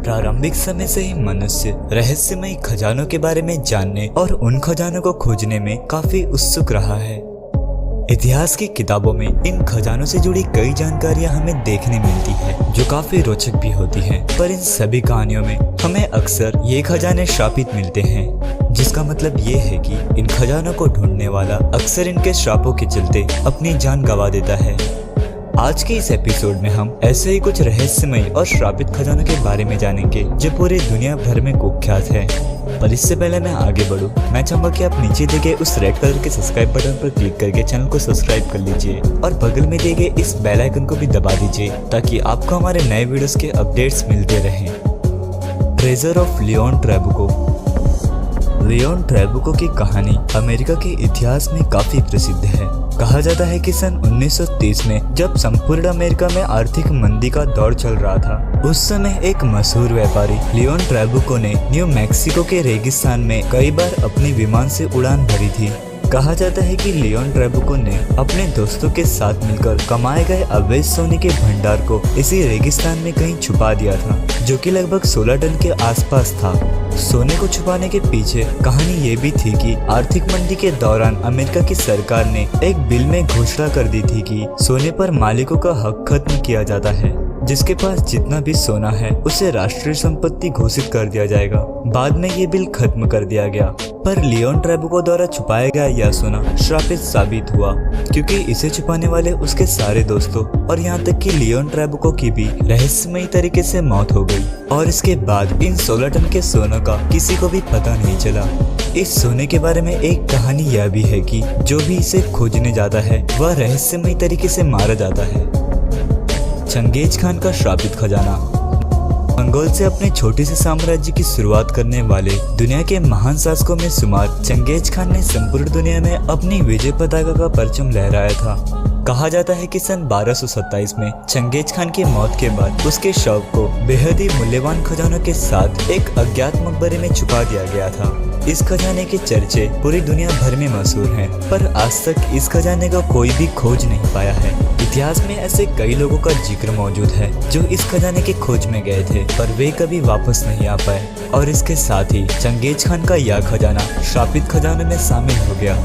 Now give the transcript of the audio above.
प्रारंभिक समय से ही मनुष्य रहस्यमय खजानों के बारे में जानने और उन खजानों को खोजने में काफी उत्सुक रहा है। इतिहास की किताबों में इन खजानों से जुड़ी कई जानकारियां हमें देखने मिलती है जो काफी रोचक भी होती हैं। पर इन सभी कहानियों में हमें अक्सर ये खजाने श्रापित मिलते हैं, जिसका मतलब ये है कि इन खजानों को ढूंढने वाला अक्सर इनके श्रापों के चलते अपनी जान गंवा देता है। आज के इस एपिसोड में हम ऐसे ही कुछ रहस्यमय और श्रापित खजानों के बारे में जानेंगे जो पूरी दुनिया भर में कुख्यात है। पर इससे पहले मैं आगे बढ़ूं, मैं चाहूंगा कि आप नीचे दिए गए उस रेड कलर के सब्सक्राइब बटन पर क्लिक करके चैनल को सब्सक्राइब कर लीजिए और बगल में दिए गए इस बेल आइकन को भी दबा दीजिए ताकि आपको हमारे नए वीडियोस के अपडेट्स मिलते रहें। Treasure of Leon Trabuco. Leon Trabuco की कहानी अमेरिका के इतिहास में काफी प्रसिद्ध है। कहा जाता है कि सन 1930 में जब संपूर्ण अमेरिका में आर्थिक मंदी का दौर चल रहा था, उस समय एक मशहूर व्यापारी लियोन ट्रैबुको ने न्यू मैक्सिको के रेगिस्तान में कई बार अपनी विमान से उड़ान भरी थी। कहा जाता है कि लियोन ट्रैबुको ने अपने दोस्तों के साथ मिलकर कमाए गए अवैध सोने के भंडार को इसी रेगिस्तान में कहीं छुपा दिया था, जो कि लगभग 16 टन के आसपास था। सोने को छुपाने के पीछे कहानी ये भी थी कि आर्थिक मंदी के दौरान अमेरिका की सरकार ने एक बिल में घोषणा कर दी थी कि सोने पर मालिकों का हक खत्म किया जाता है। जिसके पास जितना भी सोना है उसे राष्ट्रीय संपत्ति घोषित कर दिया जाएगा। बाद में ये बिल खत्म कर दिया गया, पर लियोन ट्रैबुको द्वारा छुपाया गया यह सोना श्रापित साबित हुआ, क्योंकि इसे छुपाने वाले उसके सारे दोस्तों और यहाँ तक कि लियोन ट्रैबुको की भी रहस्यमयी तरीके से मौत हो गई। और इसके बाद इन 16 टन के सोने का किसी को भी पता नहीं चला। इस सोने के बारे में एक कहानी यह भी है कि जो भी इसे खोजने जाता है वह रहस्यमयी तरीके से मारा जाता है। चंगेज खान का श्रापित खजाना। मंगोल से अपने छोटे से साम्राज्य की शुरुआत करने वाले दुनिया के महान शासकों में शुमार चंगेज खान ने संपूर्ण दुनिया में अपनी विजय पताका का परचम लहराया था। कहा जाता है कि सन 1227 में चंगेज खान की मौत के बाद उसके शव को बेहद ही मूल्यवान खजानों के साथ एक अज्ञात मकबरे में छुपा दिया गया था। इस खजाने के चर्चे पूरी दुनिया भर में मशहूर हैं, पर आज तक इस खजाने का कोई भी खोज नहीं पाया है। इतिहास में ऐसे कई लोगों का जिक्र मौजूद है जो इस खजाने की खोज में गए थे, पर वे कभी वापस नहीं आ पाए। और इसके साथ ही चंगेज खान का यह खजाना श्रापित खजाने में शामिल हो गया।